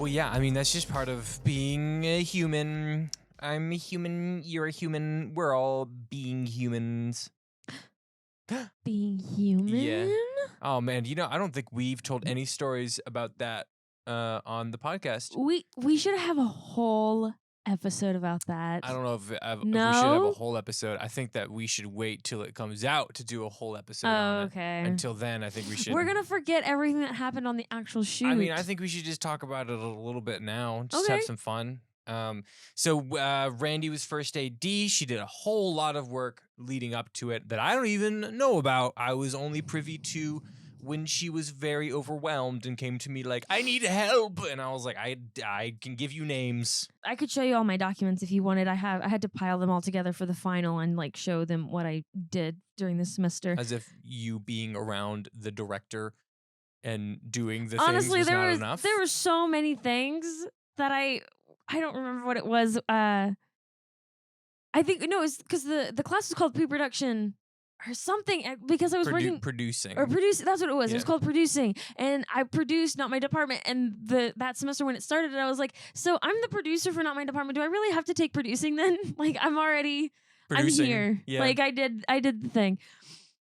Well, yeah, I mean, that's just part of being a human. I'm a human, you're a human, we're all being humans. Being human? Yeah. Oh, man, I don't think we've told any stories about that on the podcast. We should have a whole episode about that. I don't know if we should have a No? whole episode. I think that we should wait till it comes out to do a whole episode Oh, on it. okay. Until then, I think we should. We're going to forget everything that happened on the actual shoot. I mean, I think we should just talk about it a little bit now. Just Okay. have some fun. So Randi was first AD. She did a whole lot of work leading up to it that I don't even know about. I was only privy to when she was very overwhelmed and came to me like, I need help. And I was like, I can give you names. I could show you all my documents if you wanted. I had to pile them all together for the final and like show them what I did during the semester. As if you being around the director and doing the Honestly, things was not enough. There were so many things that I don't remember what it was. I think no, it's because the class was called pre-production or something because I was working producing. That's what it was. Yeah. It was called producing, and I produced Not My Department. And that semester when it started, I was like, so I'm the producer for Not My Department. Do I really have to take producing then? Like I'm Producing. I'm here. Yeah. Like I did the thing.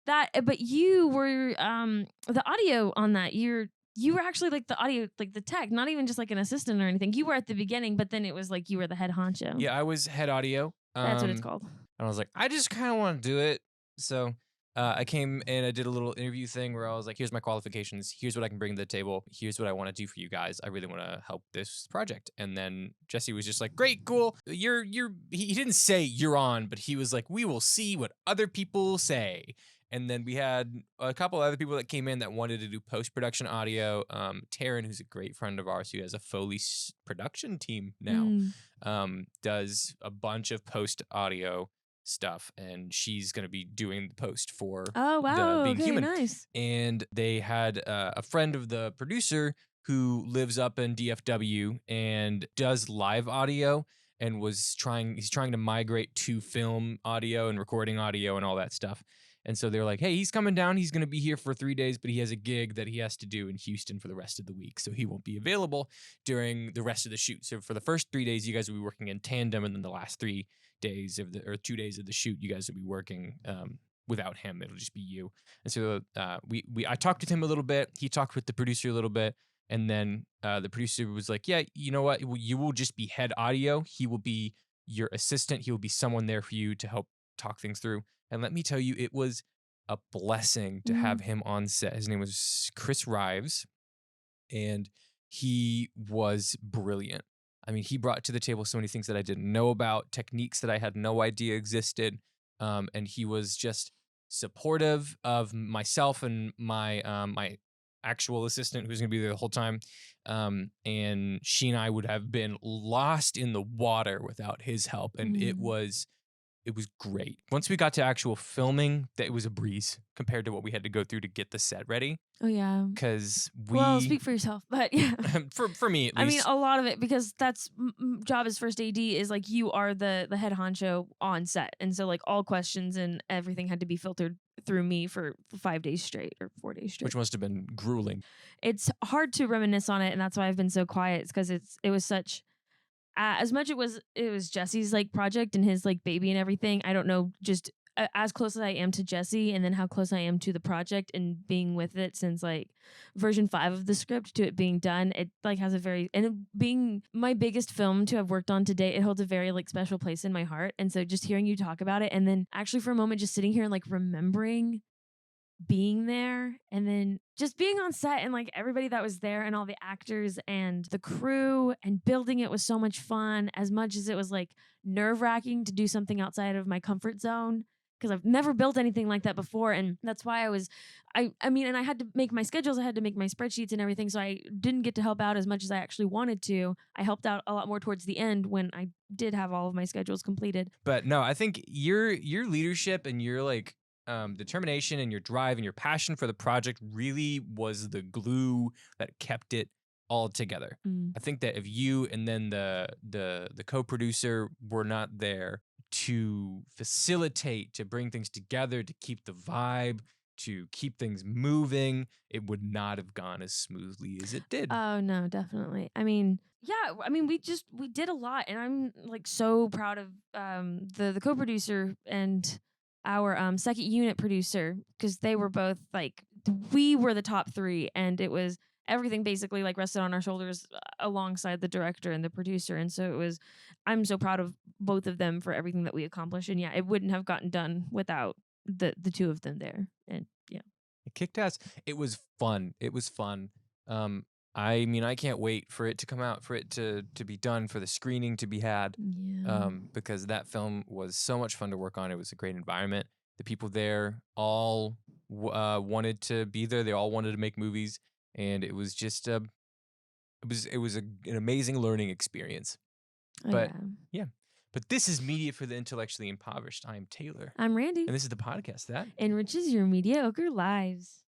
But you were the audio on that. You were actually like the audio, like the tech, not even just like an assistant or anything. You were at the beginning, but then it was like you were the head honcho. Yeah, I was head audio. That's what it's called. And I was like, I just kind of want to do it. So I came and I did a little interview thing where I was like, here's my qualifications. Here's what I can bring to the table. Here's what I want to do for you guys. I really want to help this project. And then Jesse was just like, great, cool. He didn't say you're on, but he was like, we will see what other people say. And then we had a couple other people that came in that wanted to do post-production audio. Taryn, who's a great friend of ours, who has a Foley production team now, does a bunch of post-audio stuff, and she's going to be doing the post for Being Human. Nice. And they had a friend of the producer who lives up in DFW and does live audio and he's trying to migrate to film audio and recording audio and all that stuff. And so they're like, hey, he's coming down. He's going to be here for 3 days, but he has a gig that he has to do in Houston for the rest of the week. So he won't be available during the rest of the shoot. So for the first 3 days, you guys will be working in tandem. And then the last 3 days or 2 days of the shoot, you guys will be working without him. It'll just be you. And so I talked with him a little bit. He talked with the producer a little bit. And then the producer was like, yeah, you know what? You will just be head audio. He will be your assistant. He will be someone there for you to help talk things through. And let me tell you, it was a blessing to have him on set. His name was Chris Rives, and he was brilliant. I mean, he brought to the table so many things that I didn't know about, techniques that I had no idea existed, and he was just supportive of myself and my my actual assistant who's going to be there the whole time. And she and I would have been lost in the water without his help, and it was great. Once we got to actual filming, it was a breeze compared to what we had to go through to get the set ready. Oh, yeah. Because Well, speak for yourself, but yeah. for me, at least. I mean, a lot of it, because that's job as first AD is like you are the head honcho on set. And so like all questions and everything had to be filtered through me for 5 days straight or 4 days straight. Which must have been grueling. It's hard to reminisce on it, and that's why I've been so quiet. It's because it was such... as much it was Jesse's like project and his like baby and everything. I don't know, just as close as I am to Jesse, and then how close I am to the project and being with it since like version 5 of the script to it being done. It like has a very, and it being my biggest film to have worked on to date, it holds a very like special place in my heart. And so just hearing you talk about it, and then actually for a moment just sitting here and like remembering being there, and then just being on set and like everybody that was there and all the actors and the crew and building it was so much fun, as much as it was like nerve-wracking to do something outside of my comfort zone, because I've never built anything like that before. And that's why I mean, and I had to make my schedules, I had to make my spreadsheets and everything, so I didn't get to help out as much as I actually wanted to. I helped out a lot more towards the end when I did have all of my schedules completed. But no, I think your leadership and your like determination and your drive and your passion for the project really was the glue that kept it all together. I think that if you and then the co-producer were not there to facilitate, to bring things together, to keep the vibe, to keep things moving, it would not have gone as smoothly as it did. Oh no, definitely. I mean, yeah, I mean we did a lot, and I'm like so proud of the co-producer and our second unit producer, because they were both like, we were the top three, and it was everything basically like rested on our shoulders alongside the director and the producer, and so it was, I'm so proud of both of them for everything that we accomplished, and yeah, it wouldn't have gotten done without the two of them there, and yeah. It kicked ass. It was fun. It was fun. Um, I mean, I can't wait for it to come out, for it to be done, for the screening to be had. Yeah. Because that film was so much fun to work on. It was a great environment. The people there all wanted to be there. They all wanted to make movies, and it was just an amazing learning experience. Oh, But yeah. But this is Media for the Intellectually Impoverished. I am Taylor, I'm Randy. and this is the podcast that Enriches your mediocre lives.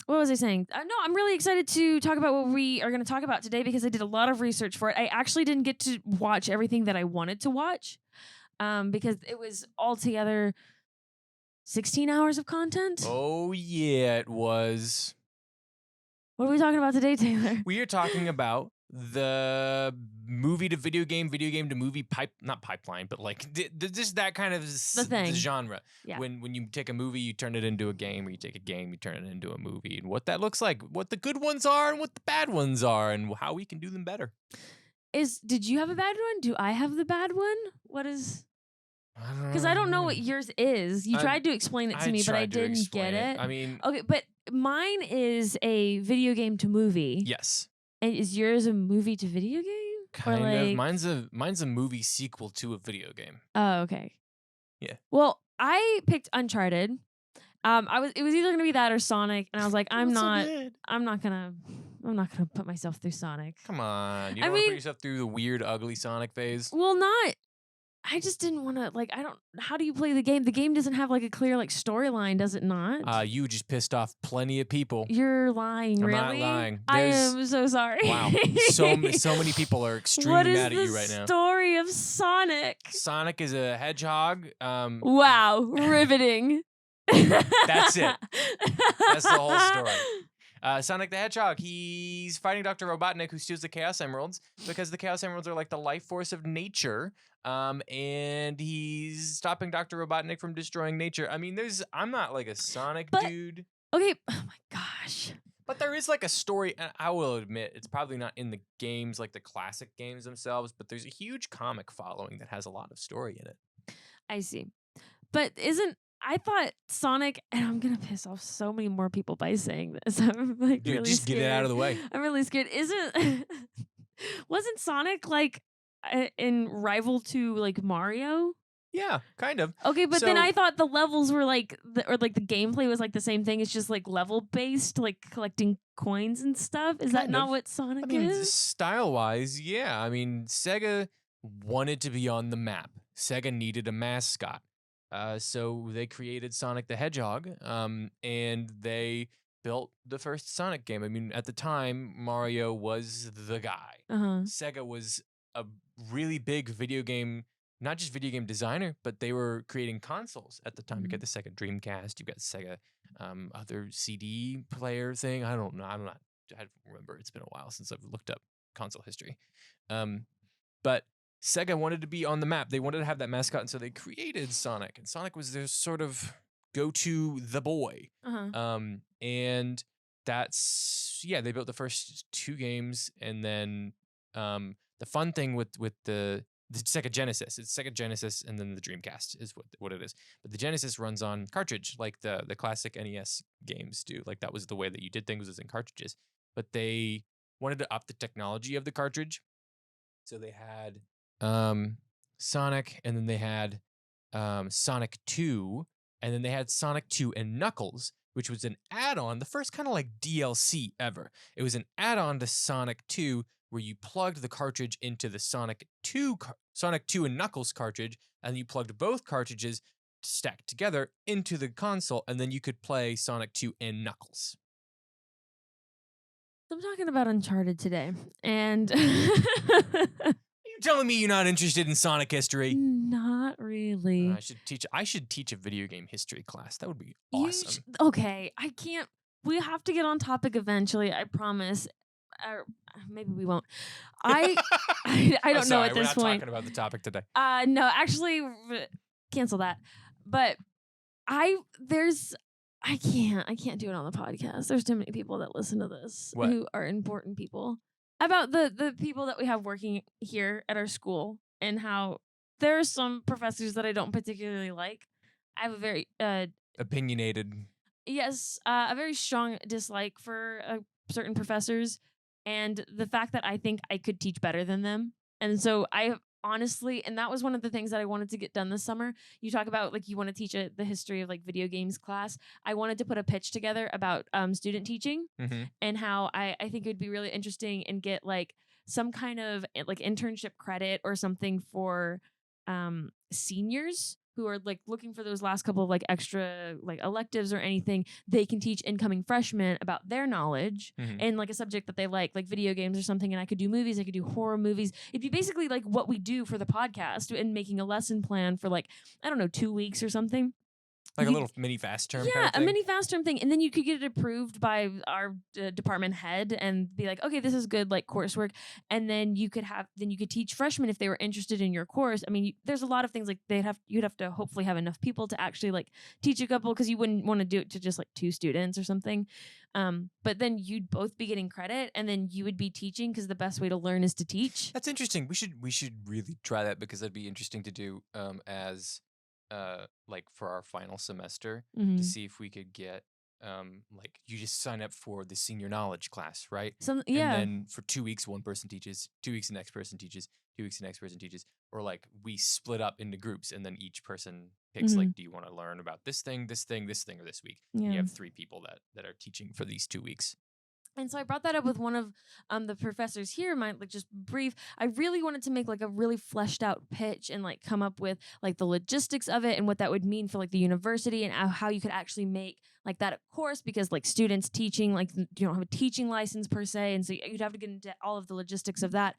What was I saying? No, I'm really excited to talk about what we are going to talk about today, because I did a lot of research for it. I actually didn't get to watch everything that I wanted to watch, because it was altogether 16 hours of content. Oh yeah, it was. What are we talking about today, Taylor? We are talking about the movie to video game to movie not pipeline, but like just that kind of thing. genre. Yeah. When you take a movie, you turn it into a game, or you take a game, you turn it into a movie, and what that looks like, what the good ones are, and what the bad ones are, and how we can do them better. Did you have a bad one? Do I have the bad one? What is? Because I don't know what yours is. You tried to explain it to me, but I didn't get it. I mean, okay, but mine is a video game to movie. Yes. And is yours a movie to video game? Kind of. Mine's a movie sequel to a video game. Oh, okay. Yeah. Well, I picked Uncharted. It was either gonna be that or Sonic, and I was like, I'm not gonna put myself through Sonic. Come on, you don't want to put yourself through the weird, ugly Sonic phase. Well, I just didn't want to, like, how do you play the game? The game doesn't have like a clear like storyline, does it not? You just pissed off plenty of people. You're lying, I'm really? not lying. I am so sorry. Wow, so many people are extremely mad at you right now. What is the story of Sonic? Sonic is a hedgehog. Wow, riveting. That's it. That's the whole story. Sonic the Hedgehog, he's fighting Dr. Robotnik, who steals the Chaos Emeralds, because the Chaos Emeralds are like the life force of nature. And he's stopping Dr. Robotnik from destroying nature. I mean, I'm not like a Sonic dude. Okay, oh my gosh. But there is like a story, and I will admit, it's probably not in the games, like the classic games themselves, but there's a huge comic following that has a lot of story in it. I see. But I thought Sonic, and I'm gonna piss off so many more people by saying this. I'm like, dude, really just scared. Get it out of the way. I'm really scared. Wasn't Sonic like in rival to like Mario? Yeah, kind of. Okay, but then I thought the levels were like, the gameplay was like the same thing. It's just like level based, like collecting coins and stuff. Is that not what Sonic is? Style wise, yeah. I mean, Sega wanted to be on the map. Sega needed a mascot. So they created Sonic the Hedgehog, and they built the first Sonic game. I mean, at the time, Mario was the guy. Sega was a really big video game, not just video game designer, but they were creating consoles at the time. You got the Sega Dreamcast, you got Sega other CD player thing. I don't know. I don't remember. It's been a while since I've looked up console history. But Sega wanted to be on the map. They wanted to have that mascot, and so they created Sonic. And Sonic was their sort of go-to the boy. And that's, they built the first two games, and then the fun thing with the Sega Genesis, it's Sega Genesis and then the Dreamcast is what it is. But the Genesis runs on cartridge, like the classic NES games do. Like that was the way that you did things, was in cartridges. But they wanted to up the technology of the cartridge. So they had Sonic, and then they had Sonic 2, and then they had Sonic 2 and Knuckles, which was an add-on, the first kind of like DLC ever. It was an add-on to Sonic 2 where you plugged the cartridge into the Sonic 2 and Knuckles cartridge, and you plugged both cartridges stacked together into the console, and then you could play Sonic 2 and Knuckles. I'm talking about Uncharted today, and Are you telling me you're not interested in Sonic history? Not really. I should teach a video game history class. That would be You awesome. okay, I can't. We have to get on topic eventually. I promise. Or maybe we won't. I I don't know at this we're not point. talking about the topic today. No, actually, cancel that. But I can't do it on the podcast. There's too many people that listen to this What? who are important people. About the people that we have working here at our school and how there are some professors that I don't particularly like. I have a very Opinionated. yes, a very strong dislike for certain professors, and the fact that I think I could teach better than them. And so I honestly, and that was one of the things that I wanted to get done this summer. You talk about like you want to teach the history of like video games class. I wanted to put a pitch together about student teaching Mm-hmm. and how I think it would be really interesting and get like some kind of like internship credit or something for seniors who are like looking for those last couple of like extra like electives or anything. They can teach incoming freshmen about their knowledge and like a subject that they like video games or something. And I could do movies, I could do horror movies. It'd be basically like what we do for the podcast and making a lesson plan for like, I don't know, 2 weeks or something. Like a little mini fast term. Yeah, kind of thing? a mini fast term thing. And then you could get it approved by our department head and be like, okay, this is good like coursework. And then you could teach freshmen if they were interested in your course. I mean, there's a lot of things like you'd have to hopefully have enough people to actually like teach a couple because you wouldn't want to do it to just like 2 students or something. But then you'd both be getting credit and then you would be teaching because the best way to learn is to teach. That's interesting. We should really try that because that'd be interesting to do as like for our final semester to see if we could get like you just sign up for the senior knowledge class, right? And then for 2 weeks one person teaches, 2 weeks the next person teaches, 2 weeks the next person teaches, or like we split up into groups and then each person picks like, do you want to learn about this thing, or this week? Yeah. And you have 3 people that are teaching for these 2 weeks. And so I brought that up with one of the professors here. My like just brief. I really wanted to make like a really fleshed out pitch and like come up with like the logistics of it and what that would mean for like the university and how you could actually make like that a course because like students teaching like you don't have a teaching license per se, and so you'd have to get into all of the logistics of that.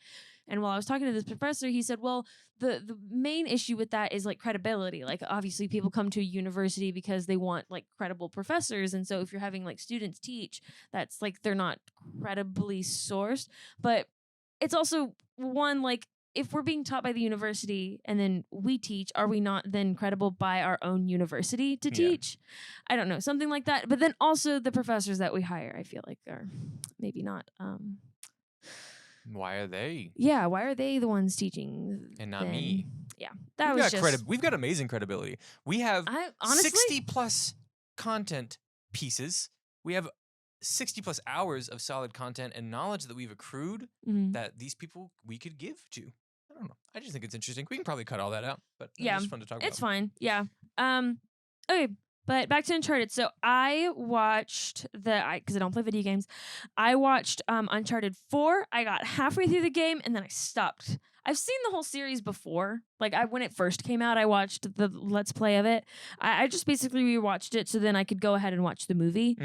And while I was talking to this professor, he said, well, the main issue with that is like credibility. Like obviously people come to a university because they want like credible professors. And so if you're having like students teach, that's like they're not credibly sourced. But it's also one like if we're being taught by the university and then we teach, are we not then credible by our own university to teach? I don't know, something like that. But then also the professors that we hire, I feel like are maybe not Why are they? Yeah, why are they the ones teaching and not me? Yeah, that was just we've got amazing credibility. We have honestly 60 plus content pieces. We have 60 plus hours of solid content and knowledge that we've accrued that these people we could give to. I don't know. I just think it's interesting. We can probably cut all that out, but it's fun to talk about. It's fine. Yeah. Okay. But back to Uncharted. So I watched because I don't play video games. I watched Uncharted 4. I got halfway through the game and then I stopped. I've seen the whole series before. Like when it first came out, I watched the Let's Play of it. I just basically rewatched it so then I could go ahead and watch the movie.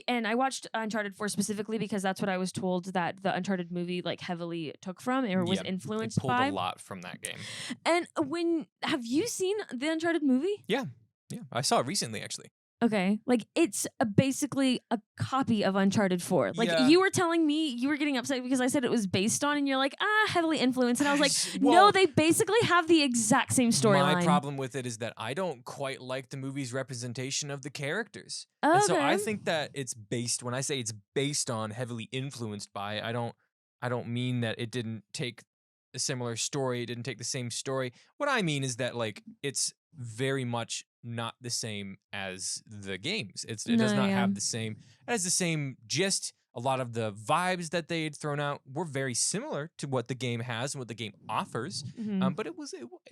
And I watched Uncharted 4 specifically because that's what I was told that the Uncharted movie like heavily took from or was influenced by. It pulled a lot from that game. And have you seen the Uncharted movie? Yeah, I saw it recently actually. Okay, like it's basically a copy of Uncharted 4. Like you were telling me you were getting upset because I said it was based on, and you're like, heavily influenced, and I was like, no, they basically have the exact same storyline. My problem with it is that I don't quite like the movie's representation of the characters, okay. And so I think that it's based. When I say it's based on, heavily influenced by, I don't mean that it didn't take a similar story, it didn't take the same story. What I mean is that like it's very much not the same as the games. It does not have the same. It has the same gist. A lot of the vibes that they had thrown out were very similar to what the game has and what the game offers. But it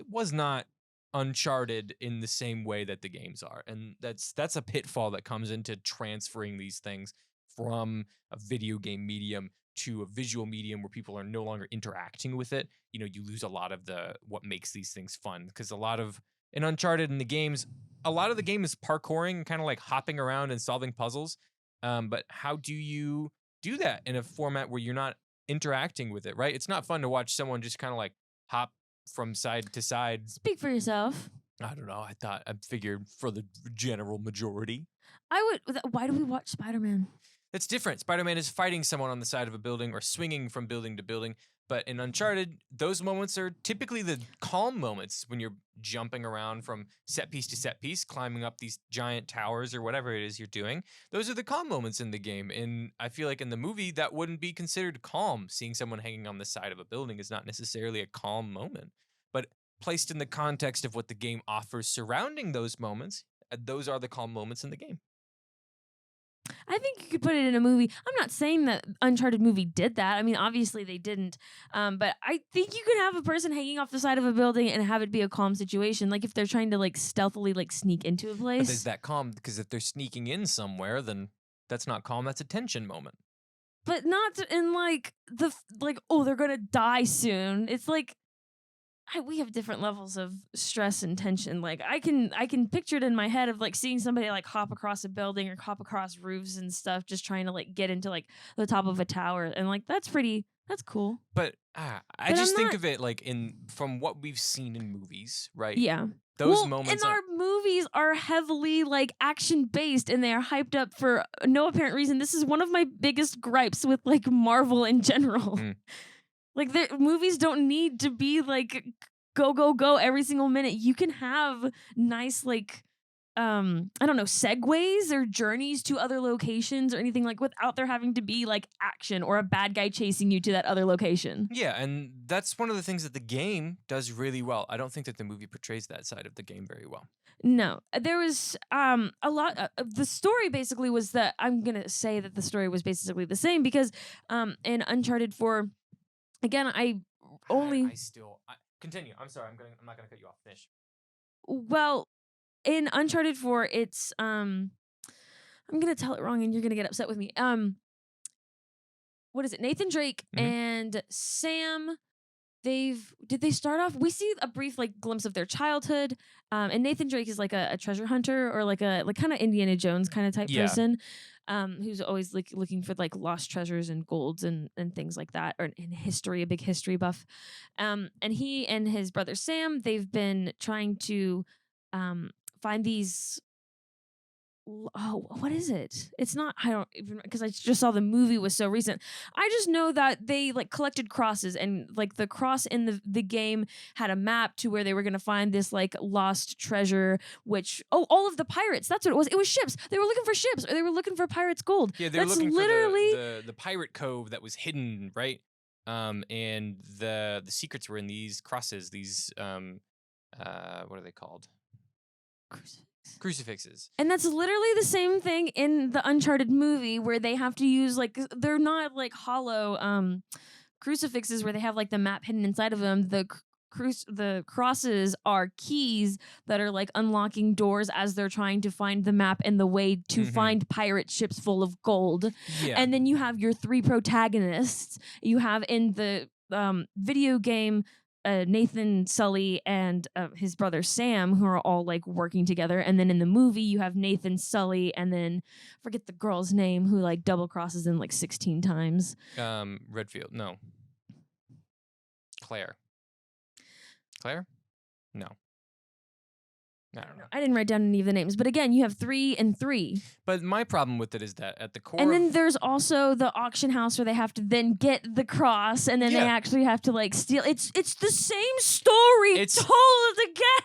was not Uncharted in the same way that the games are, and that's a pitfall that comes into transferring these things from a video game medium to a visual medium where people are no longer interacting with it. You know, you lose a lot of what makes these things fun, because in Uncharted in the games, a lot of the game is parkouring, kind of like hopping around and solving puzzles. But how do you do that in a format where you're not interacting with it, right? It's not fun to watch someone just kind of like hop from side to side. Speak for yourself. I don't know. I figured for the general majority. Why do we watch Spider-Man? It's different. Spider-Man is fighting someone on the side of a building or swinging from building to building. But in Uncharted, those moments are typically the calm moments when you're jumping around from set piece to set piece, climbing up these giant towers or whatever it is you're doing. Those are the calm moments in the game. And I feel like in the movie, that wouldn't be considered calm. Seeing someone hanging on the side of a building is not necessarily a calm moment. But placed in the context of what the game offers surrounding those moments, those are the calm moments in the game. I think you could put it in a movie. I'm not saying that Uncharted movie did that. I mean, obviously they didn't. But I think you could have a person hanging off the side of a building and have it be a calm situation. Like if they're trying to like stealthily like sneak into a place. But there's that calm because if they're sneaking in somewhere, then that's not calm. That's a tension moment. But not in like oh, they're gonna die soon. It's like we have different levels of stress and tension. Like I can picture it in my head of like seeing somebody like hop across a building or hop across roofs and stuff, just trying to like get into like the top of a tower, and like that's cool. But I just think of it like from what we've seen in movies, right? Yeah. Those moments. And our movies are heavily like action based, and they are hyped up for no apparent reason. This is one of my biggest gripes with like Marvel in general. Like the movies don't need to be like go go go every single minute. You can have nice like I don't know, segues or journeys to other locations or anything like without there having to be like action or a bad guy chasing you to that other location. Yeah, and that's one of the things that the game does really well. I don't think that the movie portrays that side of the game very well. No, there was a lot. The story basically was that I'm gonna say that the story was basically the same because in Uncharted 4. Again, I continue. I'm sorry. I'm not gonna cut you off. Finish. Well, in Uncharted 4, it's I'm gonna tell it wrong and you're gonna get upset with me. What is it? Nathan Drake and Sam. Did they start off? We see a brief like glimpse of their childhood. And Nathan Drake is like a treasure hunter or like kind of Indiana Jones kind of type person. Who's always like looking for like lost treasures and golds and things like that, or in history, a big history buff. And he and his brother Sam, they've been trying to find these. Oh, what is it? It's not. I don't even, because I just saw the movie was so recent. I just know that they like collected crosses, and like the cross in the game had a map to where they were gonna find this like lost treasure. Which all of the pirates. That's what it was. It was ships. They were looking for ships, or they were looking for pirates' gold. Yeah, they were looking for the pirate cove that was hidden, right? And the secrets were in these crosses. These what are they called? Crucifixes. And that's literally the same thing in the Uncharted movie where they have to use like they're not like hollow crucifixes where they have like the map hidden inside of them. The crosses are keys that are like unlocking doors as they're trying to find the map and the way to find pirate ships full of gold. Yeah. And then you have your three protagonists. You have in the video game Nathan, Sully, and his brother Sam, who are all like working together. And then in the movie, you have Nathan, Sully, and then forget the girl's name who like double crosses them like 16 times. Redfield, no. Claire? No. I don't know. I didn't write down any of the names, but again, you have 3 and 3. But my problem with it is that at the core, and then there's also the auction house where they have to then get the cross, and then they actually have to like steal. It's the same story told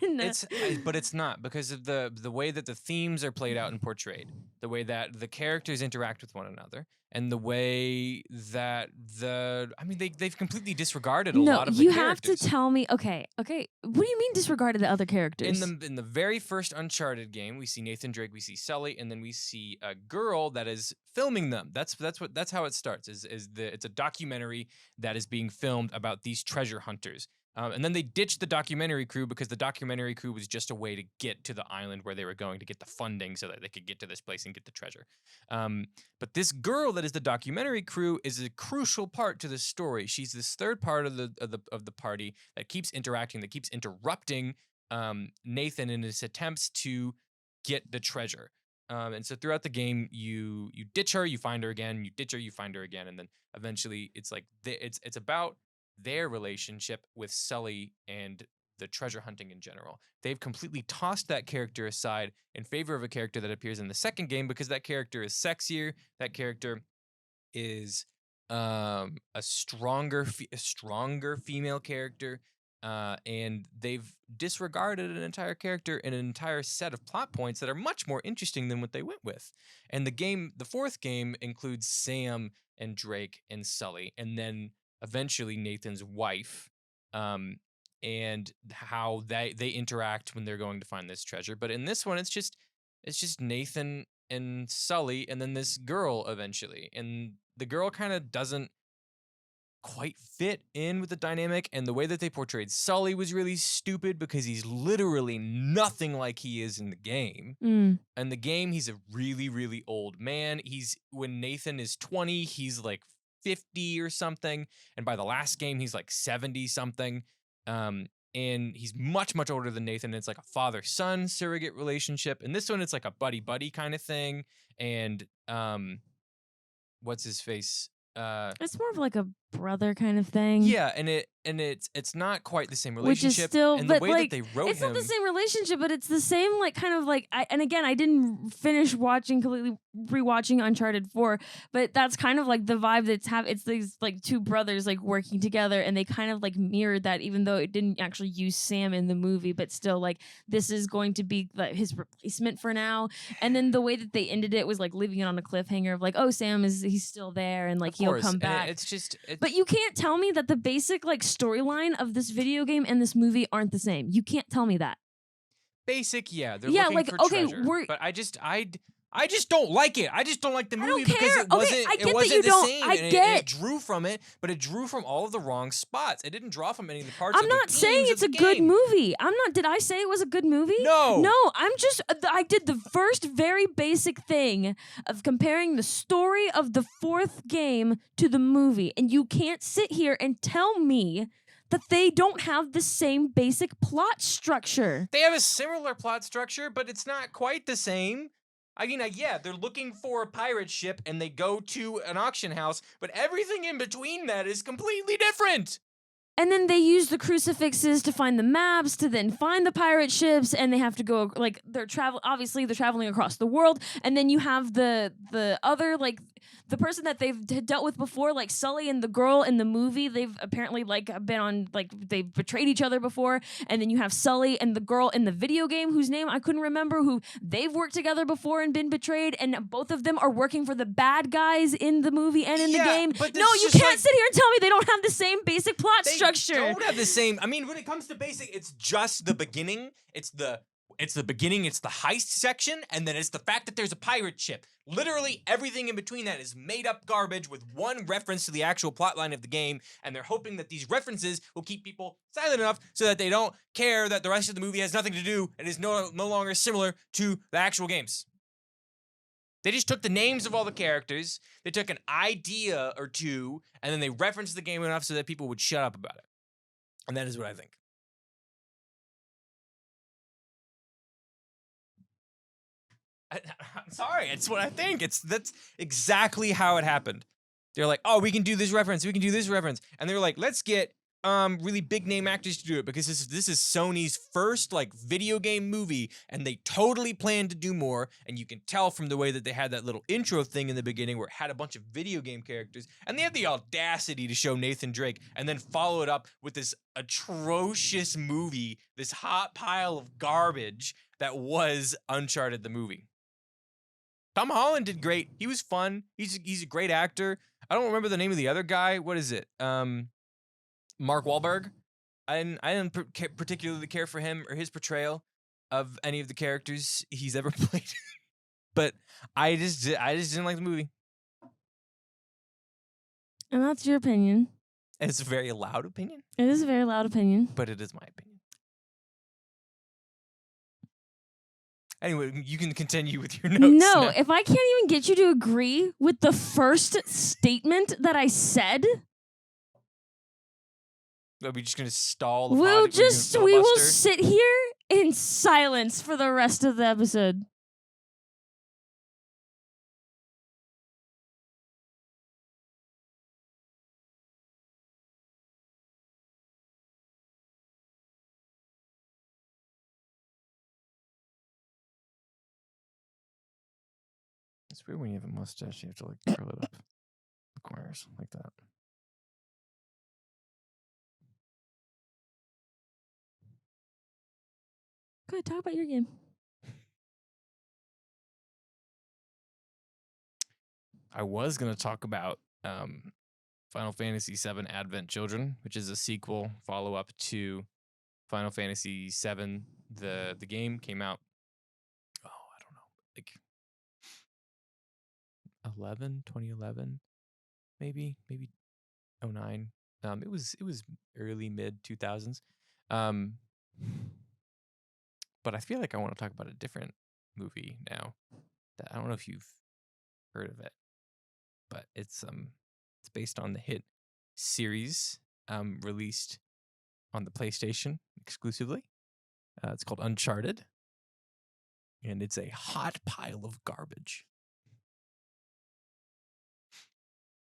again. But it's not because of the way that the themes are played out and portrayed, the way that the characters interact with one another, and the way that they've completely disregarded a lot of the characters. No, you have to tell me. Okay. What do you mean disregarded the other characters? In the very first Uncharted game, we see Nathan Drake, we see Sully, and then we see a girl that is filming them. That's how it starts. It's a documentary that is being filmed about these treasure hunters. And then they ditched the documentary crew because the documentary crew was just a way to get to the island where they were going to get the funding so that they could get to this place and get the treasure. But this girl that is the documentary crew is a crucial part to the story. She's this third part of the party that keeps interacting, that keeps interrupting Nathan in his attempts to get the treasure. And so throughout the game, you ditch her, you find her again, you ditch her, you find her again, and then eventually it's like it's about their relationship with Sully and the treasure hunting in general. They've completely tossed that character aside in favor of a character that appears in the second game because that character is sexier. That character is a stronger female character, and they've disregarded an entire character and an entire set of plot points that are much more interesting than what they went with. And the fourth game includes Sam and Drake and Sully, and then eventually Nathan's wife, and how they interact when they're going to find this treasure. But in this one, it's just Nathan and Sully, and then this girl eventually. And the girl kind of doesn't quite fit in with the dynamic. And the way that they portrayed Sully was really stupid because he's literally nothing like he is in the game. Mm. In the game, he's a really, really old man. When Nathan is 20, he's like 50 or something. And by the last game, he's like 70 something. And he's much, much older than Nathan. It's like a father-son surrogate relationship. And this one, it's like a buddy-buddy kind of thing. And what's his face? It's more of like a brother kind of thing. Yeah, and it's not quite the same Which is relationship. still, and but the way like, that they wrote it's him, not the same relationship, but it's the same like kind of like. And again, I didn't finish completely rewatching Uncharted 4, but that's kind of like the vibe it's these like two brothers like working together, and they kind of like mirrored that, even though it didn't actually use Sam in the movie, but still like this is going to be like his replacement for now. And then the way that they ended it was like leaving it on a cliffhanger of like, oh, he's still there and like he'll come back. But you can't tell me that the basic like storyline of this video game and this movie aren't the same. You can't tell me that. Basic, yeah. They're Yeah, looking like, for okay, treasure. But I just don't like it. I just don't like the I movie don't because care. it wasn't, Okay, I get it that wasn't you the don't- same. I and get- it drew from it, but it drew from all of the wrong spots. It didn't draw from any of the parts I'm of the not saying themes it's of a the good game. movie. Did I say it was a good movie? No. No, I did the first very basic thing of comparing the story of the fourth game to the movie. And you can't sit here and tell me that they don't have the same basic plot structure. They have a similar plot structure, but it's not quite the same. I mean, yeah, they're looking for a pirate ship and they go to an auction house, but everything in between that is completely different. And then they use the crucifixes to find the maps to then find the pirate ships, and they have to go like they're traveling across the world. And then you have the other like the person that they've dealt with before, like Sully and the girl in the movie. They've apparently like been on like they've betrayed each other before. And then you have Sully and the girl in the video game whose name I couldn't remember, who they've worked together before and been betrayed, and both of them are working for the bad guys in the movie and in the game. But No, you can't sit here and tell me they don't have the same basic plot structure. Don't have the same. I mean, when it comes to basic, it's just the beginning. It's the beginning. It's the heist section, and then it's the fact that there's a pirate ship. Literally everything in between that is made up garbage with one reference to the actual plotline of the game, and they're hoping that these references will keep people silent enough so that they don't care that the rest of the movie has nothing to do and is no longer similar to the actual games. They just took the names of all the characters, they took an idea or two, and then they referenced the game enough so that people would shut up about it. And that is what I think. I'm sorry, it's what I think. That's exactly how it happened. They're like, oh, we can do this reference, we can do this reference. And they're like, let's get really big name actors to do it because this is Sony's first like video game movie, and they totally plan to do more. And you can tell from the way that they had that little intro thing in the beginning where it had a bunch of video game characters, and they had the audacity to show Nathan Drake and then follow it up with this atrocious movie, this hot pile of garbage that was Uncharted the movie. Tom Holland did great. He was fun. He's a great actor. I don't remember the name of the other guy. What is it? Mark Wahlberg. I didn't particularly care for him or his portrayal of any of the characters he's ever played. But I just didn't like the movie. And that's your opinion. And it's a very loud opinion. It is a very loud opinion. But it is my opinion. Anyway, you can continue with your notes. No, now. if I can't even get you to agree with the first statement that I said, Are we just gonna stall the we will filibuster? sit here in silence for the rest of the episode. It's weird when you have a mustache. You have to like curl it up the corners like that. Go ahead, talk about your game. I was gonna talk about Final Fantasy VII Advent Children, which is a sequel follow-up to Final Fantasy VII. The game came out, I don't know, like 2011, maybe 09. It was early mid 2000s. But I feel like I want to talk about a different movie now. That I don't know if you've heard of it, but it's based on the hit series released on the PlayStation exclusively. It's called Uncharted, and it's a hot pile of garbage.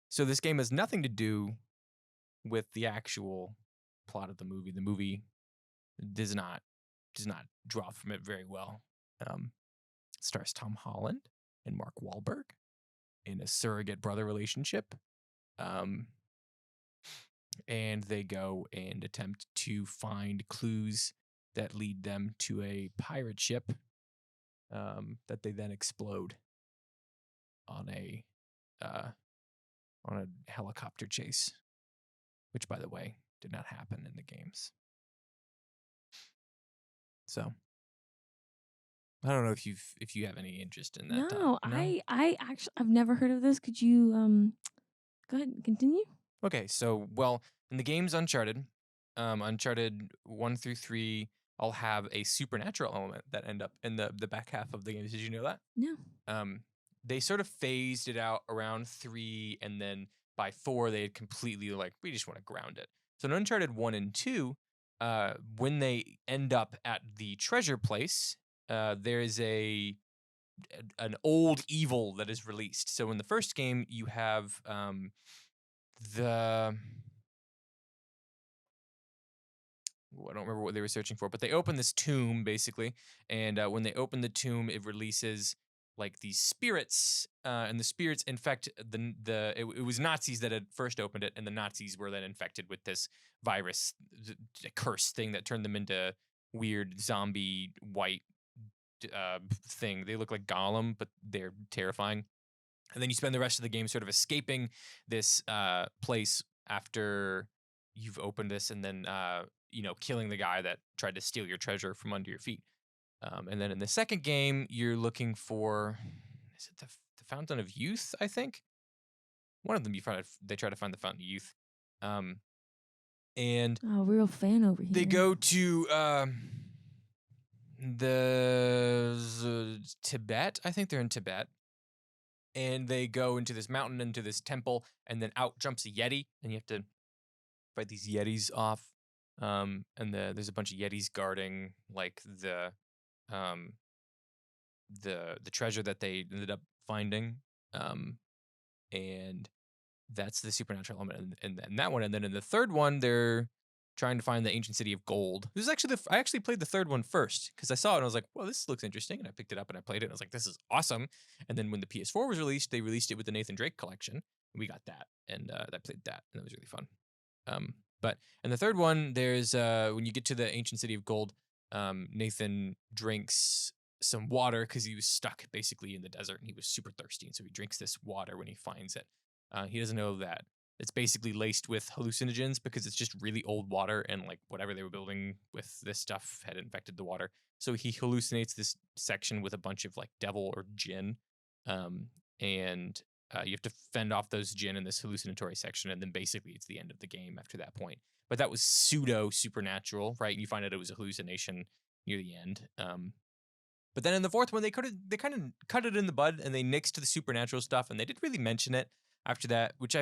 So this game has nothing to do with the actual plot of the movie. The movie does not draw from it very well. It stars Tom Holland and Mark Wahlberg in a surrogate brother relationship. And they go and attempt to find clues that lead them to a pirate ship that they then explode on a helicopter chase, which, by the way, did not happen in the games. So I don't know if you have any interest in that. No, I actually I've never heard of this. Could you go ahead and continue? Okay, so in the games Uncharted, Uncharted 1 through 3 all have a supernatural element that end up in the back half of the games. Did you know that? No. They sort of phased it out around 3, and then by 4 they had completely we just want to ground it. So in Uncharted 1 and 2, when they end up at the treasure place, there is an old evil that is released. So in the first game, you have I don't remember what they were searching for, but they open this tomb basically, and when they open the tomb, it releases these spirits, and the spirits infect it was Nazis that had first opened it, and the Nazis were then infected with this virus, curse thing that turned them into weird zombie white thing. They look like Gollum, but they're terrifying. And then you spend the rest of the game sort of escaping this place after you've opened this, and then killing the guy that tried to steal your treasure from under your feet. And then in the second game, you're looking for, is it the Fountain of Youth? I think one of them they try to find the Fountain of Youth, and real fan over here. they go to the Tibet. I think they're in Tibet. And they go into this mountain, into this temple, and then out jumps a Yeti, and you have to fight these Yetis off. And there's a bunch of Yetis guarding the treasure that they ended up finding. And that's the supernatural element in that one. And then in the third one, they're trying to find the ancient city of gold. This is actually I actually played the third one first because I saw it and I was like, well, this looks interesting. And I picked it up and I played it and I was like, this is awesome. And then when the PS4 was released, they released it with the Nathan Drake collection. We got that, and I played that, and that was really fun. But in the third one, there's when you get to the ancient city of gold, Nathan drinks some water because he was stuck basically in the desert and he was super thirsty. And so he drinks this water when he finds it. He doesn't know that it's basically laced with hallucinogens because it's just really old water, and whatever they were building with this stuff had infected the water. So he hallucinates this section with a bunch of devil or jinn, and you have to fend off those jinn in this hallucinatory section, and then basically it's the end of the game after that point. But that was pseudo supernatural, right? And you find out it was a hallucination near the end. But then in the fourth one, they kind of cut it in the bud, and they nixed the supernatural stuff, and they didn't really mention it after that, which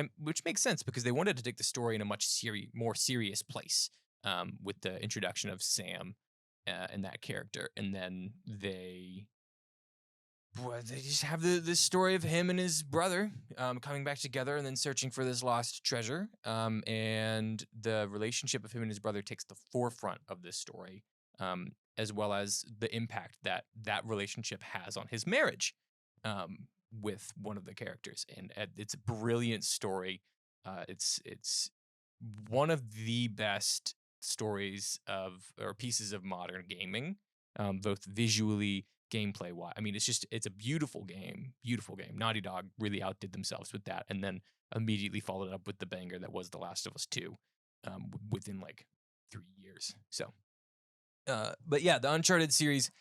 makes sense because they wanted to take the story in a much more serious place, with the introduction of Sam and that character, and then they just have this story of him and his brother coming back together and then searching for this lost treasure, and the relationship of him and his brother takes the forefront of this story, as well as the impact that relationship has on his marriage. with one of the characters, and it's a brilliant story. It's one of the best stories or pieces of modern gaming, both visually, gameplay wise. I mean, it's a beautiful game, beautiful game. Naughty Dog really outdid themselves with that, and then immediately followed up with the banger that was The Last of Us 2, within like 3 years. So, but yeah, the Uncharted series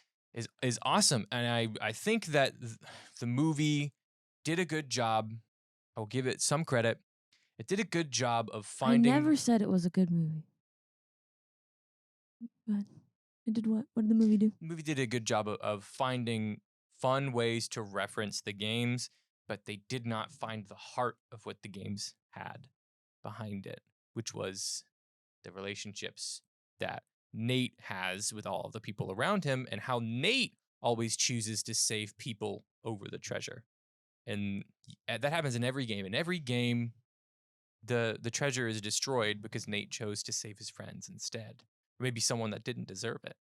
is awesome, and I think that the movie did a good job. I'll give it some credit. It did a good job of finding. I never said it was a good movie. But it did what? What did the movie do? The movie did a good job of finding fun ways to reference the games, but they did not find the heart of what the games had behind it, which was the relationships that Nate has with all of the people around him, and how Nate always chooses to save people over the treasure. And that happens in every game. In every game, the treasure is destroyed because Nate chose to save his friends instead, or maybe someone that didn't deserve it.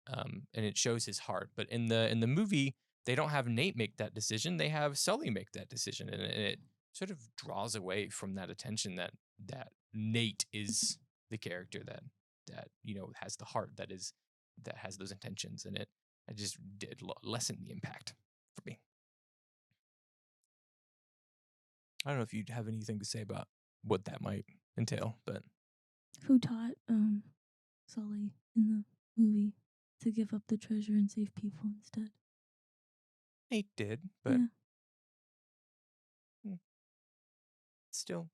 And it shows his heart. But in the movie, they don't have Nate make that decision. They have Sully make that decision, and it sort of draws away from that attention that Nate is the character that has the heart that has those intentions, and it just did lessen the impact for me. I don't know if you'd have anything to say about what that might entail, but who taught Sully in the movie to give up the treasure and save people instead? Nate did, but still.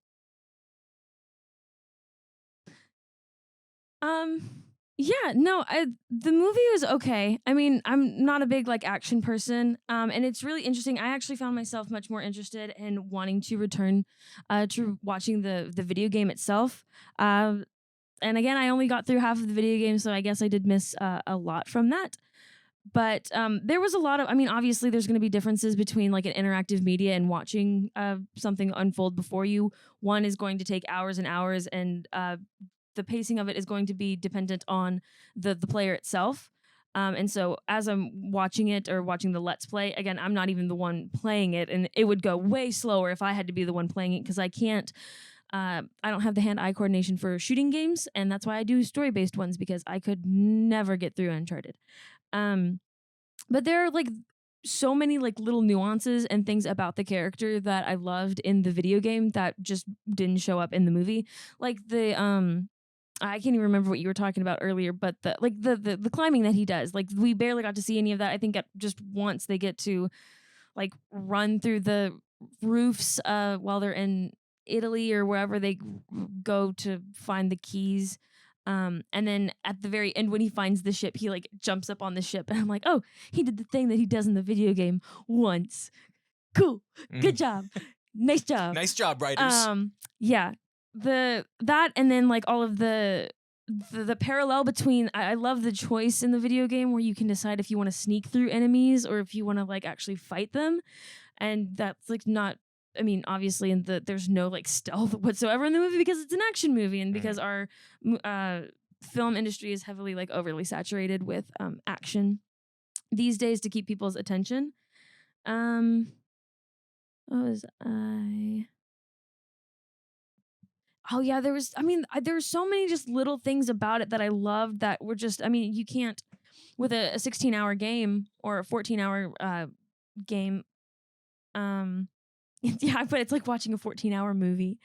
Yeah, no, the movie was okay. I mean, I'm not a big like action person, and it's really interesting. I actually found myself much more interested in wanting to return to watching the video game itself. And again, I only got through half of the video game, so I guess I did miss a lot from that. But there was a lot of, I mean, obviously there's going to be differences between like an interactive media and watching something unfold before you. One is going to take hours and hours, and the pacing of it is going to be dependent on the player itself. And so as I'm watching it or watching the Let's Play, again, I'm not even the one playing it, and it would go way slower if I had to be the one playing it, because I can't, I don't have the hand-eye coordination for shooting games, and that's why I do story-based ones, because I could never get through Uncharted. But there are like so many like little nuances and things about the character that I loved in the video game that just didn't show up in the movie. Like the I can't even remember what you were talking about earlier, but the climbing that he does, like we barely got to see any of that. I think at just once they get to like run through the roofs while they're in Italy or wherever they go to find the keys. And then at the very end, when he finds the ship, he like jumps up on the ship, and I'm like, oh, he did the thing that he does in the video game once. Cool, good job, nice job, nice job, writers. Yeah, that and then like all of the parallel between, I love the choice in the video game where you can decide if you want to sneak through enemies or if you want to like actually fight them, and that's like not. I mean, obviously, there's no like stealth whatsoever in the movie because it's an action movie, and because our film industry is heavily like overly saturated with action these days to keep people's attention. What was I? Oh yeah, there was. I mean, there were so many just little things about it that I loved that were just. I mean, you can't with a 16-hour game or a 14-hour game. Yeah, but it's like watching a 14-hour movie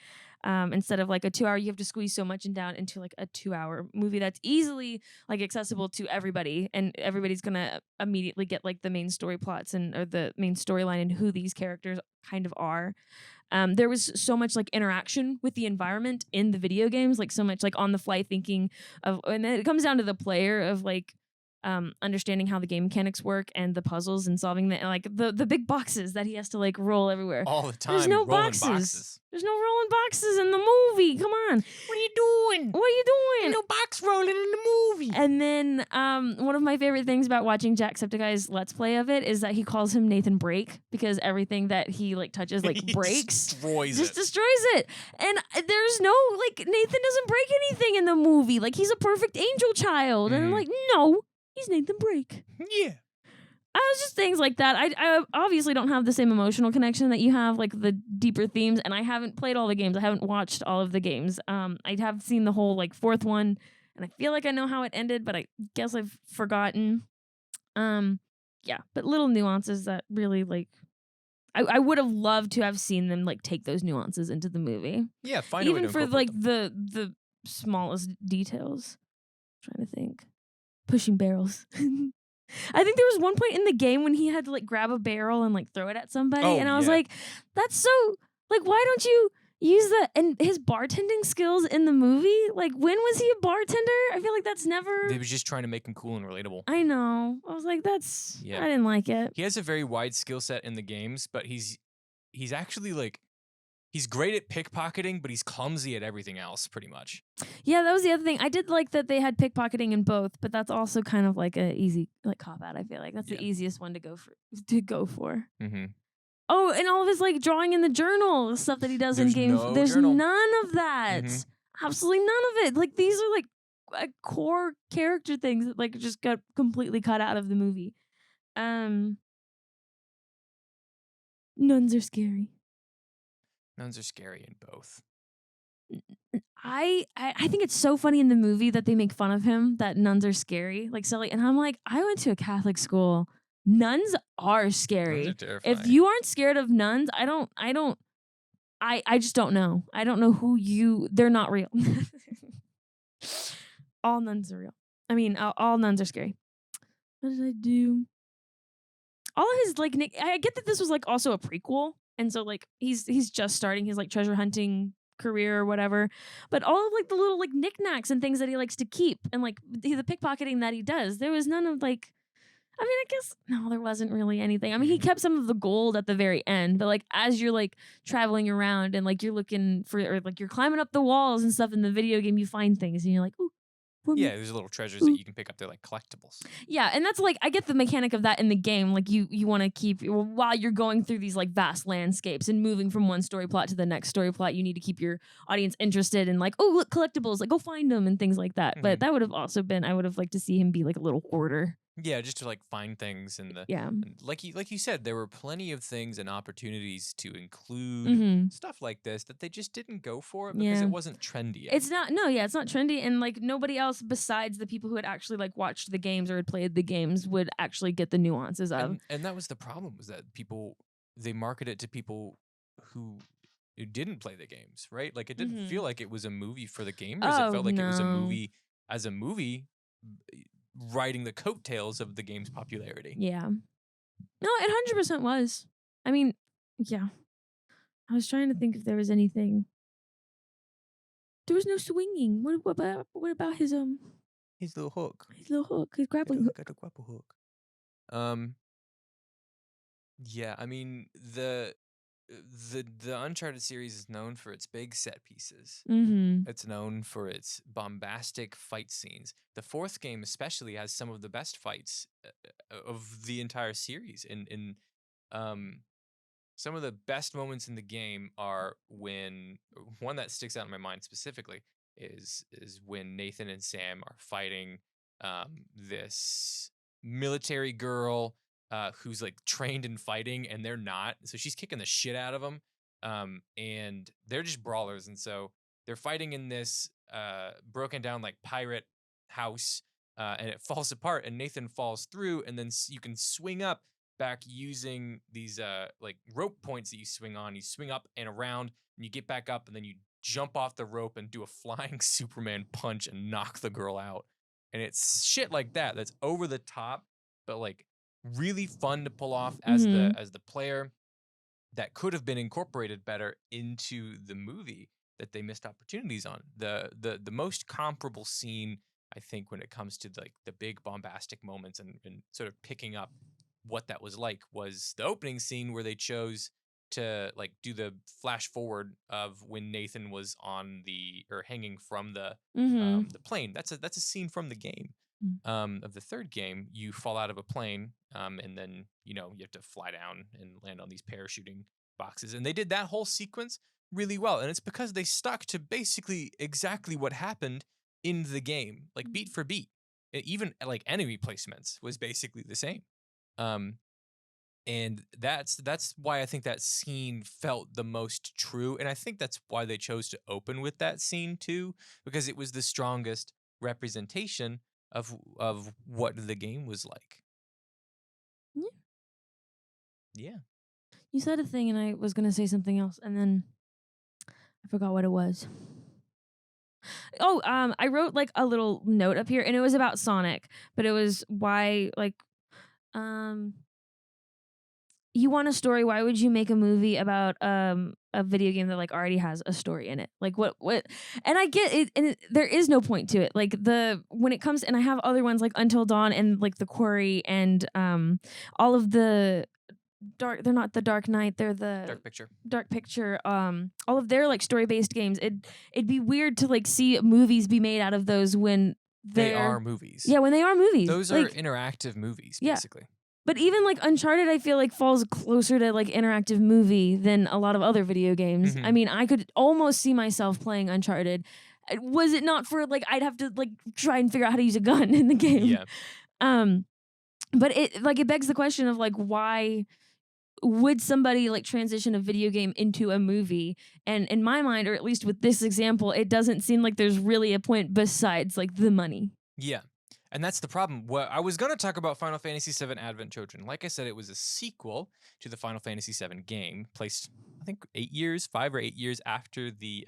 instead of like a 2-hour. You have to squeeze so much down into like a 2-hour movie that's easily like accessible to everybody, and everybody's gonna immediately get like the main story plots or the main storyline and who these characters kind of are. There was so much like interaction with the environment in the video games, like so much like on the fly thinking of, and then it comes down to the player of like understanding how the game mechanics work and the puzzles and solving the big boxes that he has to like roll everywhere all the time. There's no boxes. There's no rolling boxes in the movie. Come on. What are you doing? What are you doing? There's no box rolling in the movie. And then one of my favorite things about watching Jacksepticeye's Let's Play of it is that he calls him Nathan Break, because everything that he like touches like breaks. Destroys it. And there's no like Nathan doesn't break anything in the movie. Like he's a perfect angel child. And I'm like, no. He's Nathan Break. Yeah. was just things like that. I obviously don't have the same emotional connection that you have, like the deeper themes, and I haven't played all the games. I haven't watched all of the games. I have seen the whole like fourth one, and I feel like I know how it ended, but I guess I've forgotten. Um, yeah, but little nuances that really like I would have loved to have seen them like take those nuances into the movie, Yeah, find a way to even for incorporate like them. the smallest details. I'm trying to think, pushing barrels. I think there was one point in the game when he had to like grab a barrel and like throw it at somebody, Oh and I was yeah, like, "That's so like, why don't you use the and his bartending skills in the movie? Like, when was he a bartender? I feel like that's never. they was just trying to make him cool and relatable. I know. I was like, that's. Yeah, I didn't like it. he has a very wide skill set in the games, but he's actually like he's great at pickpocketing, but he's clumsy at everything else, pretty much. Yeah, that was the other thing. I did like that they had pickpocketing in both, but that's also kind of like a easy like cop out. I feel like that's Yeah. the easiest one to go for. To go for. Mm-hmm. Oh, and all of his like drawing in the journal stuff that he does in There's games. no There's journal. none of that. Mhm. Absolutely none of it. Like these are like core character things that like just got completely cut out of the movie. Um, nuns are scary. Nuns are scary in both. I think it's so funny in the movie that they make fun of him that nuns are scary, like silly. And I'm like, I went to a Catholic school. Nuns are Nuns are scary. terrifying. If you aren't scared of nuns, I just don't know. I don't know who you. They're not real. All nuns are real. I mean, all nuns are scary. What did I do? All of his like I get that this was like also a prequel, and so like he's just starting his like treasure hunting career or whatever. But all of like the little like knickknacks and things that he likes to keep, and like the pickpocketing that he does, there was none of like. I mean, I guess no, there wasn't really anything. I mean, he kept some of the gold at the very end, but like as you're like traveling around and like you're looking for or like you're climbing up the walls and stuff in the video game, you find things and you're like, ooh, for me. Yeah, there's little treasures that you can pick up. They're like collectibles. Yeah, and that's like I get the mechanic of that in the game. Like you want to keep while you're going through these like vast landscapes and moving from one story plot to the next story plot, you need to keep your audience interested and like, oh look, collectibles, like go find them and things like that. But that would have also been I would have liked to see him be like a little hoarder. Yeah, just to like find things in the Yeah. and like you said, there were plenty of things and opportunities to include Mm-hmm. stuff like this that they just didn't go for because Yeah. it wasn't trendy yet. It's not it's not trendy, and like nobody else besides the people who had actually like watched the games or had played the games would actually get the nuances of. And that was the problem was that people they market it to people who didn't play the games, right? Like it didn't feel like it was a movie for the gamers. It Oh felt like it was a no. movie as a movie riding the coattails of the game's popularity. Yeah. No, it 100% was. I mean, yeah. I was trying to think if there was anything. There was no swinging. What about his His little hook. his little hook, his grappling hook? Got a grapple hook. Yeah, I mean the Uncharted series is known for its big set pieces. Mm-hmm. It's known for its bombastic fight scenes. The fourth game especially has some of the best fights of the entire series. In some of the best moments in the game are when one that sticks out in my mind specifically is when Nathan and Sam are fighting this military girl who's like trained in fighting and they're not. So she's kicking the shit out of them. And they're just brawlers. And so they're fighting in this broken down like pirate house and it falls apart and Nathan falls through and then you can swing up back using these like rope points that you swing on. You swing up and around and you get back up and then you jump off the rope and do a flying Superman punch and knock the girl out. And it's shit like that that's over the top, but like really fun to pull off as the player that could have been incorporated better into the movie that they missed opportunities on. The most comparable scene, I think, when it comes to like the big bombastic moments and sort of picking up what that was like was the opening scene where they chose to like do the flash forward of when Nathan was on the or hanging from the plane. That's a scene from the game. Of the third game, you fall out of a plane, and then you have to fly down and land on these parachuting boxes. And they did that whole sequence really well, and it's because they stuck to basically exactly what happened in the game, like beat for beat. Even like enemy placements was basically the same. Um, and that's why I think that scene felt the most true, and I think that's why they chose to open with that scene too, because it was the strongest representation of what the game was like. Yeah. Yeah. You said a thing, and I was gonna say something else, and then I forgot what it was. Oh, I wrote like a little note up here, and it was about Sonic, but it was why like um you want a story, why would you make a movie about a video game that like already has a story in it? Like what and I get it, and there is no point to it. Like the when it comes, and I have other ones like Until Dawn and like The Quarry and all of the dark, they're not the Dark Knight, they're the Dark Picture. Dark Picture, all of their like story-based games. It'd be weird to like see movies be made out of those when They they're are movies. yeah, when they are movies. Those like are interactive movies, yeah. basically. But even like Uncharted, I feel like falls closer to like interactive movie than a lot of other video games. I Mhm. mean, I could almost see myself playing Uncharted. Was it not for like I'd have to like try and figure out how to use a gun in the game. Yeah. Um, but it begs the question of like why would somebody like transition a video game into a movie? And in my mind, or at least with this example, it doesn't seem like there's really a point besides like the money. Yeah. And that's the problem. Well, I was going to talk about Final Fantasy VII Advent Children. Like I said, it was a sequel to the Final Fantasy VII game, placed I think 5 or 8 years after the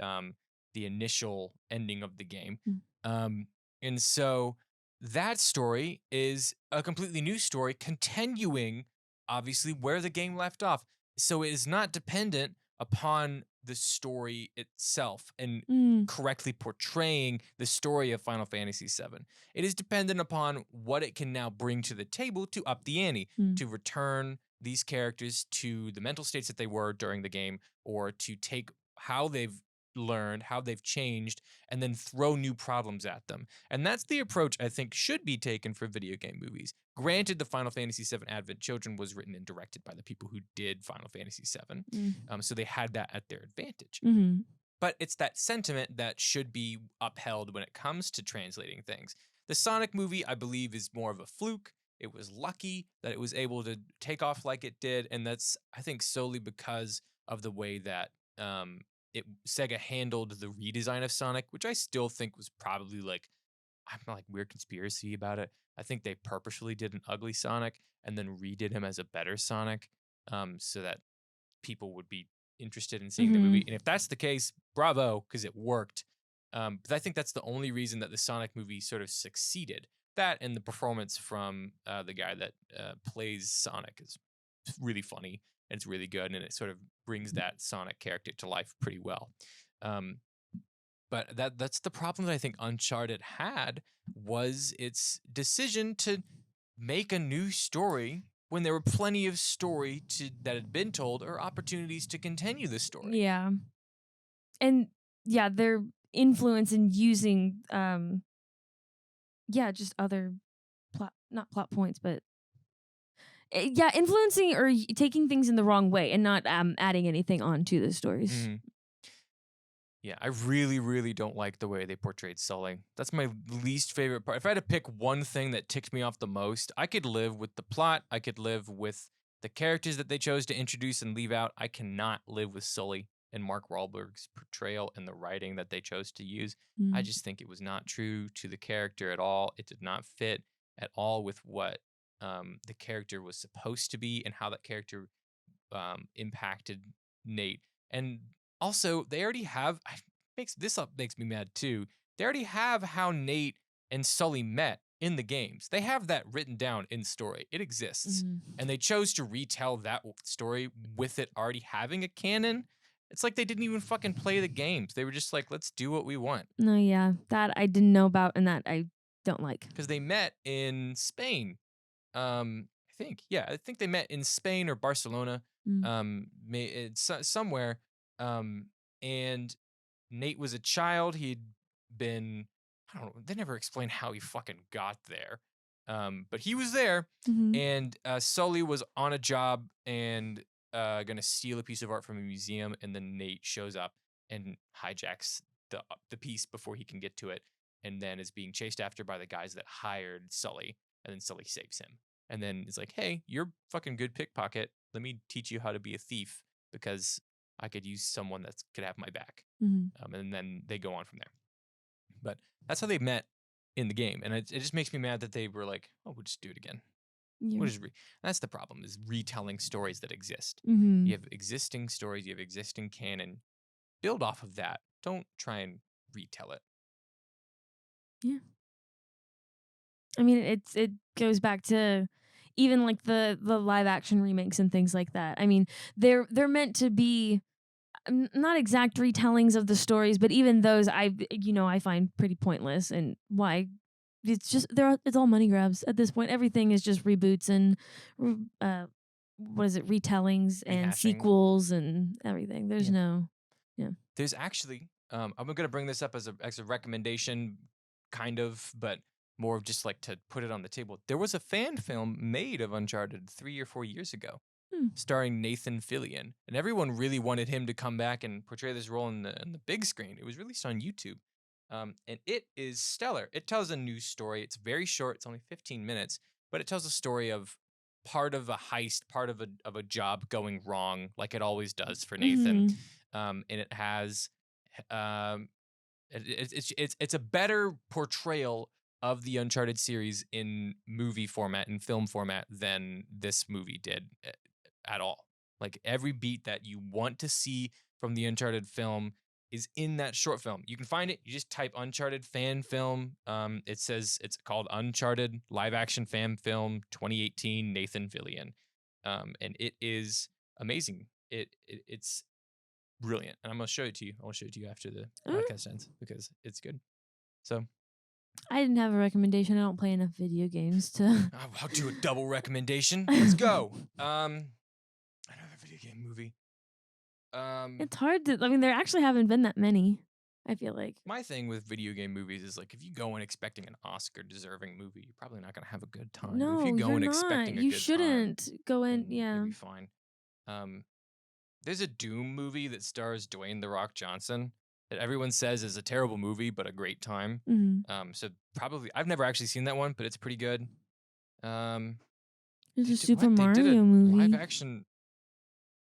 initial ending of the game. Mm. And so that story is a completely new story, continuing obviously where the game left off. So it is not dependent upon the story itself and Mm. correctly portraying the story of Final Fantasy VII. It is dependent upon what it can now bring to the table to up the ante, Mm. to return these characters to the mental states that they were during the game, or to take how they've learned, how they've changed, and then throw new problems at them. And that's the approach I think should be taken for video game movies. Granted, the Final Fantasy VII Advent Children was written and directed by the people who did Final Fantasy VII, Mm. so they had that at their advantage. Mm-hmm. But it's that sentiment that should be upheld when it comes to translating things. The Sonic movie, I believe, is more of a fluke. It was lucky that it was able to take off like it did, and that's, I think, solely because of the way that Sega handled the redesign of Sonic, which I still think was probably like, I'm like weird conspiracy about it. I think they purposefully did an ugly Sonic and then redid him as a better Sonic, so that people would be interested in seeing the movie. And if that's the case, bravo, because it worked. But I think that's the only reason that the Sonic movie sort of succeeded. That and the performance from the guy that plays Sonic is really funny and it's really good, and it sort of brings that Sonic character to life pretty well. But that's the problem that I think Uncharted had, was its decision to make a new story when there were plenty of story that had been told, or opportunities to continue the story. Yeah. And yeah, their influence in using yeah, just other not plot points, but yeah, influencing or taking things in the wrong way and not adding anything on to the stories. Mhm. Yeah, I really, really don't like the way they portrayed Sully. That's my least favorite part. If I had to pick one thing that ticked me off the most, I could live with the plot. I could live with the characters that they chose to introduce and leave out. I cannot live with Sully and Mark Wahlberg's portrayal and the writing that they chose to use. I Mm. just think it was not true to the character at all. It did not fit at all with what the character was supposed to be and how that character impacted Nate. And also, they already have makes me mad too. They already have how Nate and Sully met in the games. They have that written down in story. It exists. Mm. And they chose to retell that story with it already having a canon. It's like they didn't even fucking play the games. They were just like, let's do what we want. No, yeah, that I didn't know about, and that I don't like. Because they met in Spain. I think they met in Spain or Barcelona. Mm. It's somewhere. And Nate was a child. He'd been, I don't know, they never explain how he fucking got there. But he was there, Mhm. and Sully was on a job and gonna steal a piece of art from a museum, and then Nate shows up and hijacks the piece before he can get to it, and then is being chased after by the guys that hired Sully, and then Sully saves him. and then it's like, hey, you're fucking good pickpocket. Let me teach you how to be a thief because I could use someone that could have my back. And then they go on from there. But that's how they met in the game, and it just makes me mad that they were like, oh, we'll just do it again. Yeah. That's the problem, is retelling stories that exist. Mm-hmm. You have existing stories, you have existing canon. Build off of that. Don't try and retell it. Yeah. I mean, it goes back to even like the live action remakes and things like that. I mean, they're meant to be not exact retellings of the stories, but even those I find pretty pointless. And why? It's all money grabs at this point. Everything is just reboots and what is it, retellings and Rehashing. sequels and everything. There's There's actually I'm gonna bring this up as a recommendation, kind of, but more of just like to put it on the table. There was a fan film made of Uncharted 3 or 4 years ago, starring Nathan Fillion, and everyone really wanted him to come back and portray this role in the big screen. It was released on YouTube, and it is stellar. It tells a new story. It's very short. It's only 15 minutes, but it tells a story of part of a heist, part of a job going wrong, like it always does for Nathan. And it has, it's a better portrayal of the Uncharted series in movie format, in film format, than this movie did at all. Like every beat that you want to see from the Uncharted film is in that short film. You can find it. You just type Uncharted fan film. It says it's called Uncharted live action fan film 2018 Nathan Fillion, and it is amazing. It's brilliant, and I'm gonna show it to you. I will show it to you after the podcast ends because it's good. So I didn't have a recommendation. I don't play enough video games to. I'll do a double recommendation. Let's go. Another video game movie. It's hard to. I mean, there actually haven't been that many. I feel like my thing with video game movies is like, if you go in expecting an Oscar-deserving movie, you're probably not gonna have a good time. No, if you go you're in not. expecting a You good shouldn't time, go in. then Yeah, you'll be fine. There's a Doom movie that stars Dwayne "The Rock" Johnson that everyone says is a terrible movie but a great time. So probably I've never actually seen that one, but it's pretty good. There's a Super Mario movie. Live action.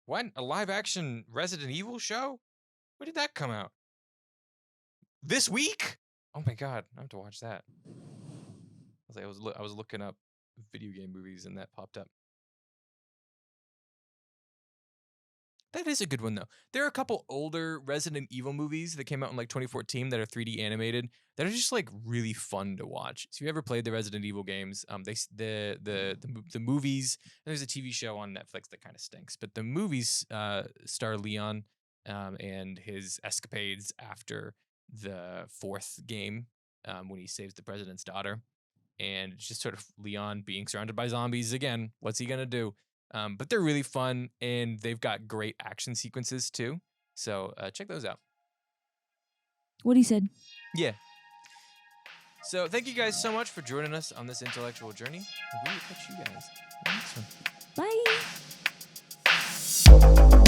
What? A live action Resident Evil show? When did that come out? This week? Oh my god, I have to watch that. I was looking up video game movies and that popped up. That is a good one, though. There are a couple older Resident Evil movies that came out in like 2014 that are 3D animated that are just like really fun to watch. So if you ever played the Resident Evil games, the movies, and there's a TV show on Netflix that kind of stinks, but the movies star Leon and his escapades after the fourth game when he saves the president's daughter. And it's just sort of Leon being surrounded by zombies again. What's he gonna do? But they're really fun, and they've got great action sequences too. So check those out. What he said. Yeah. So thank you guys so much for joining us on this intellectual journey. And we will catch you guys in the next one. Bye.